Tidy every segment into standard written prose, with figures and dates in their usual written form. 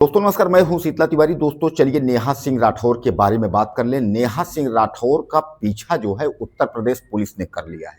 दोस्तों नमस्कार, मैं हूं शीतला तिवारी। दोस्तों चलिए नेहा सिंह राठौर के बारे में बात कर लें। नेहा सिंह राठौर का पीछा जो है उत्तर प्रदेश पुलिस ने कर लिया है।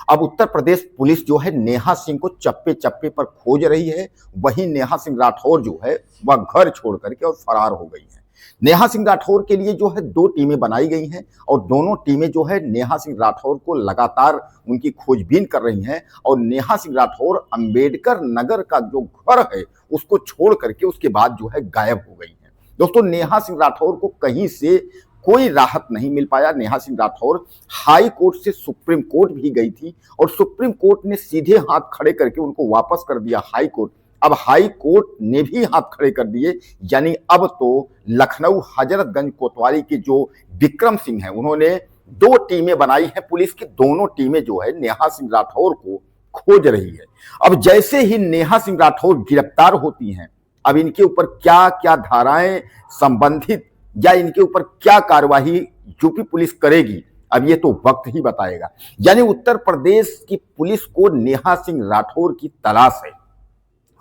अब उत्तर प्रदेश पुलिस जो है नेहा सिंह को चप्पे चप्पे पर खोज रही है। वहीं नेहा सिंह राठौर जो है वह घर छोड़ करके और फरार हो गई है। नेहा सिंह राठौर के लिए जो है दो टीमें बनाई गई हैं और दोनों टीमें जो है नेहा सिंह राठौर को लगातार उनकी खोजबीन कर रही हैं। और नेहा सिंह राठौर अंबेडकर नगर का जो घर है उसको छोड़ करके उसके बाद जो है गायब हो गई है। दोस्तों नेहा सिंह राठौर को कहीं से कोई राहत नहीं मिल पाया। नेहा सिंह राठौर हाई कोर्ट से सुप्रीम कोर्ट भी गई थी और सुप्रीम कोर्ट ने सीधे हाथ खड़े करके उनको वापस कर दिया हाई कोर्ट। अब हाई कोर्ट ने भी हाथ खड़े कर दिए, यानी अब तो लखनऊ हजरतगंज कोतवाली के जो विक्रम सिंह हैं उन्होंने दो टीमें बनाई हैं पुलिस की। दोनों टीमें जो है नेहा सिंह राठौर को खोज रही है। अब जैसे ही नेहा सिंह राठौर गिरफ्तार होती हैं, अब इनके ऊपर क्या क्या धाराएं संबंधित या इनके ऊपर क्या कार्यवाही यूपी पुलिस करेगी, अब ये तो वक्त ही बताएगा। यानी उत्तर प्रदेश की पुलिस को नेहा सिंह राठौर की तलाश है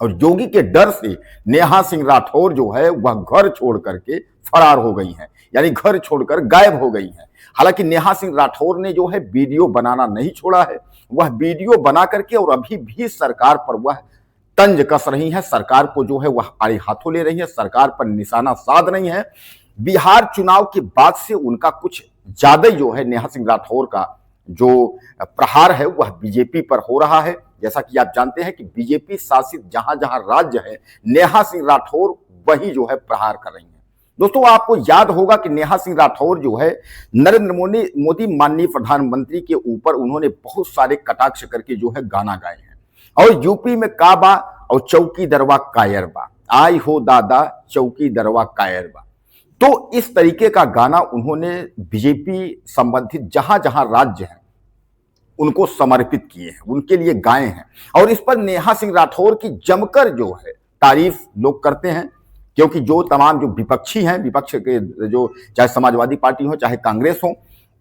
और योगी के डर से नेहा सिंह राठौर जो है वह घर छोड़ करके फरार हो गई हैं, यानी घर छोड़कर गायब हो गई हैं। हालांकि नेहा सिंह राठौर ने जो है वीडियो बनाना नहीं छोड़ा है। वह वीडियो बना करके और अभी भी सरकार पर वह तंज कस रही है, सरकार को जो है वह आड़े हाथों ले रही है, सरकार पर निशाना साध रही है। बिहार चुनाव के बाद से उनका कुछ ज्यादा जो है नेहा सिंह राठौर का जो प्रहार है वह बीजेपी पर हो रहा है। जैसा कि आप जानते हैं कि बीजेपी शासित जहां जहां राज्य है, नेहा सिंह राठौर वही जो है प्रहार कर रही हैं। दोस्तों आपको याद होगा कि नेहा सिंह राठौर जो है नरेंद्र मोदी माननीय प्रधानमंत्री के ऊपर उन्होंने बहुत सारे कटाक्ष करके जो है गाना गाए हैं। और यूपी में काबा और चौकी दरवा कायर बा, आई हो दादा चौकी दरवा कायर बा, तो इस तरीके का गाना उन्होंने बीजेपी संबंधित जहां जहां राज्य हैं उनको समर्पित किए हैं, उनके लिए गाए हैं। और इस पर नेहा सिंह राठौर की जमकर जो है तारीफ लोग करते हैं, क्योंकि जो तमाम जो विपक्षी हैं, विपक्ष के जो चाहे समाजवादी पार्टी हो चाहे कांग्रेस हो,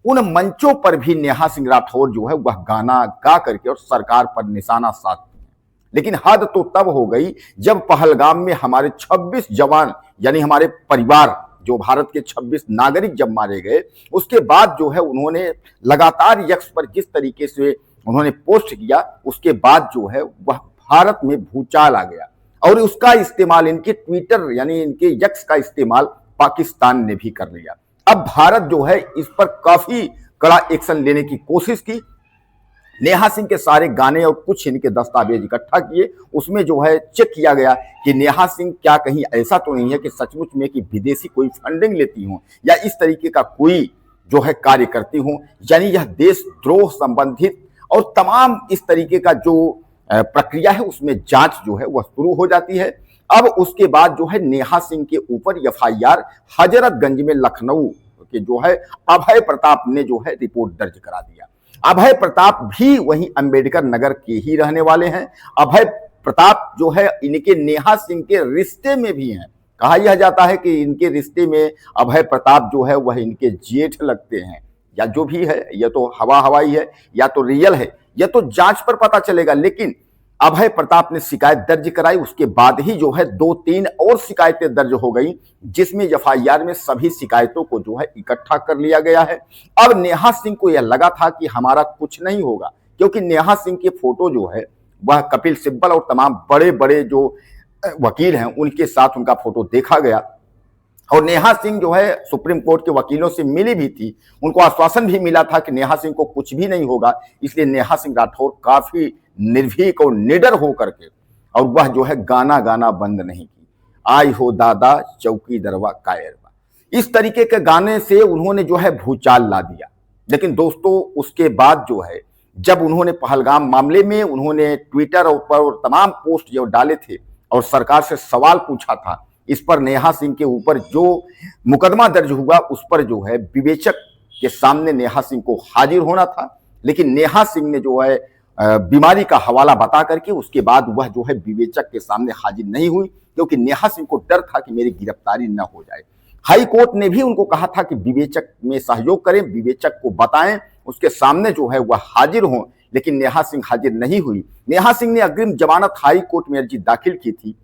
उन मंचों पर भी नेहा सिंह राठौर जो है वह गाना गा करके और सरकार पर निशाना साधती हैं। लेकिन हद तो तब हो गई जब पहलगाम में हमारे 26 जवान यानी हमारे परिवार जो भारत के 26 नागरिक जब मारे गए, उसके बाद जो है उन्होंने लगातार यक्स पर जिस तरीके से उन्होंने पोस्ट किया, उसके बाद जो है वह भारत में भूचाल आ गया। और उसका इस्तेमाल इनके ट्विटर यानी इनके यक्स का इस्तेमाल पाकिस्तान ने भी कर लिया। अब भारत जो है इस पर काफी कड़ा एक्शन लेने की कोशिश की। नेहा सिंह के सारे गाने और कुछ इनके दस्तावेज इकट्ठा किए, उसमें जो है चेक किया गया कि नेहा सिंह क्या कहीं ऐसा तो नहीं है कि सचमुच में कि विदेशी कोई फंडिंग लेती हो या इस तरीके का कोई जो है कार्य करती हो। यानी यह देशद्रोह संबंधित और तमाम इस तरीके का जो प्रक्रिया है उसमें जांच जो है वह शुरू हो जाती है। अब उसके बाद जो है नेहा सिंह के ऊपर एफआईआर हजरतगंज में लखनऊ के जो है अभय प्रताप ने जो है रिपोर्ट दर्ज करा दिया। अभय प्रताप भी वहीं अंबेडकर नगर के ही रहने वाले हैं। अभय प्रताप जो है इनके नेहा सिंह के रिश्ते में भी हैं। कहा यह जाता है कि इनके रिश्ते में अभय प्रताप जो है वह इनके जेठ लगते हैं, या जो भी है, यह तो हवाई है या तो रियल है, यह तो जांच पर पता चलेगा। लेकिन अभय प्रताप ने शिकायत दर्ज कराई, उसके बाद ही जो है 2-3 और शिकायतें दर्ज हो गई, जिसमें एफआईआर में सभी शिकायतों को जो है इकट्ठा कर लिया गया है। अब नेहा सिंह को यह लगा था कि हमारा कुछ नहीं होगा, क्योंकि नेहा सिंह के फोटो जो है वह कपिल सिब्बल और तमाम बड़े बड़े जो वकील हैं उनके साथ उनका फोटो देखा गया। और नेहा सिंह जो है सुप्रीम कोर्ट के वकीलों से मिली भी थी, उनको आश्वासन भी मिला था कि नेहा सिंह को कुछ भी नहीं होगा। इसलिए नेहा सिंह राठौर काफी निर्भीक और निडर होकर के और वह जो है गाना गाना बंद नहीं की, आई हो दादा चौकी दरवा कायर बा, इस तरीके के गाने से उन्होंने जो है भूचाल ला दिया। लेकिन दोस्तों उसके बाद जो है जब उन्होंने पहलगाम मामले में उन्होंने ट्विटर पर तमाम पोस्ट जो डाले थे और सरकार से सवाल पूछा था, इस पर नेहा सिंह के ऊपर जो मुकदमा दर्ज हुआ उस पर जो है विवेचक के सामने नेहा सिंह को हाजिर होना था। लेकिन नेहा सिंह ने जो है बीमारी का हवाला बता करके उसके बाद वह जो है विवेचक के सामने हाजिर नहीं हुई, क्योंकि नेहा सिंह को डर था कि मेरी गिरफ्तारी न हो जाए। हाई कोर्ट ने भी उनको कहा था कि विवेचक में सहयोग करें, विवेचक को बताएं, उसके सामने जो है वह हाजिर हों, लेकिन नेहा सिंह हाजिर नहीं हुई। नेहा सिंह ने अग्रिम जमानत हाई कोर्ट में अर्जी दाखिल की थी,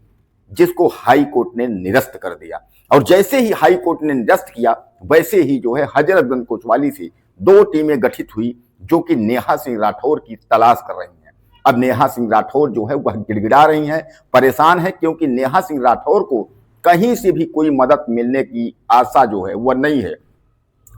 जिसको हाई कोर्ट ने निरस्त कर दिया। और जैसे ही हाई कोर्ट ने निरस्त किया, वैसे ही जो है हजरतगंज कोतवाली से 2 टीमें गठित हुई जो कि नेहा सिंह राठौर की तलाश कर रही हैं। अब नेहा सिंह राठौर जो है वह गिड़गिड़ा रही हैं, परेशान है, क्योंकि नेहा सिंह राठौर को कहीं से भी कोई मदद मिलने की आशा जो है वह नहीं है।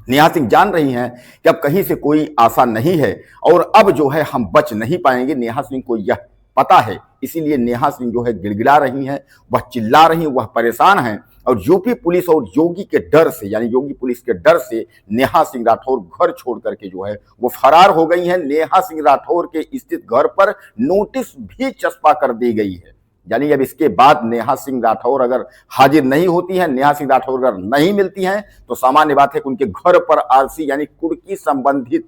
नेहा सिंह जान रही हैं कि अब कहीं से कोई आशा नहीं है और अब जो है हम बच नहीं पाएंगे। नेहा सिंह को यह पता है, इसीलिए नेहा सिंह जो है गिड़गिड़ा रही हैं, वह चिल्ला रही हैं, वह परेशान हैं। और यूपी पुलिस और योगी के डर से, यानी योगी पुलिस के डर से नेहा सिंह राठौर घर छोड़ करके जो है वो फरार हो गई हैं। नेहा सिंह राठौर के स्थित घर पर नोटिस भी चस्पा कर दी गई है। यानी अब इसके बाद नेहा सिंह राठौर अगर हाजिर नहीं होती हैं, नेहा सिंह राठौर अगर नहीं मिलती हैं, तो सामान्य बात है कि उनके घर पर आरसी यानी कुर्की संबंधित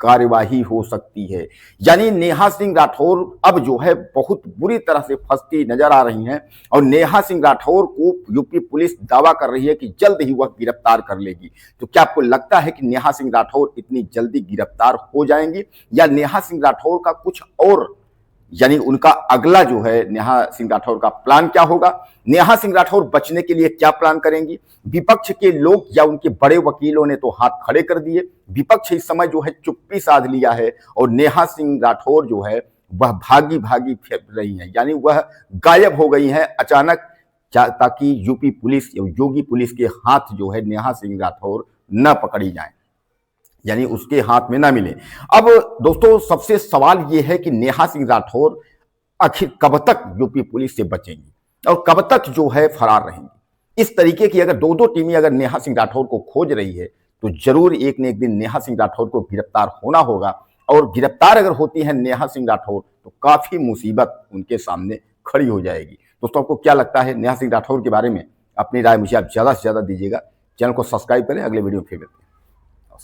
कार्यवाही हो सकती है। यानी नेहा सिंह राठौर अब जो है बहुत बुरी तरह से फंसती नजर आ रही हैं और नेहा सिंह राठौर को यूपी पुलिस दावा कर रही है कि जल्द ही वह गिरफ्तार कर लेगी। तो क्या आपको लगता है कि नेहा सिंह राठौर इतनी जल्दी गिरफ्तार हो जाएंगी, या नेहा सिंह राठौर का कुछ और, यानी उनका अगला जो है नेहा सिंह राठौर का प्लान क्या होगा? नेहा सिंह राठौर बचने के लिए क्या प्लान करेंगी? विपक्ष के लोग या उनके बड़े वकीलों ने तो हाथ खड़े कर दिए। विपक्ष इस समय जो है चुप्पी साध लिया है और नेहा सिंह राठौर जो है वह भागी भागी फिर रही हैं, यानी वह गायब हो गई हैं अचानक, ताकि यूपी पुलिस योगी पुलिस के हाथ जो है नेहा सिंह राठौर न पकड़ी जाए, यानी उसके हाथ में ना मिले। अब दोस्तों सबसे सवाल यह है कि नेहा सिंह राठौर आखिर कब तक यूपी पुलिस से बचेंगी और कब तक जो है फरार रहेंगी। इस तरीके की अगर 2-2 टीमें अगर नेहा सिंह राठौर को खोज रही है, तो जरूर एक न एक दिन नेहा सिंह राठौर को गिरफ्तार होना होगा। और गिरफ्तार अगर होती है नेहा सिंह राठौर, तो काफी मुसीबत उनके सामने खड़ी हो जाएगी। दोस्तों आपको क्या लगता है नेहा सिंह राठौर के बारे में? अपनी राय मुझे आप ज्यादा से ज्यादा दीजिएगा। चैनल को सब्सक्राइब करें। अगले वीडियो में फिर मिलते हैं।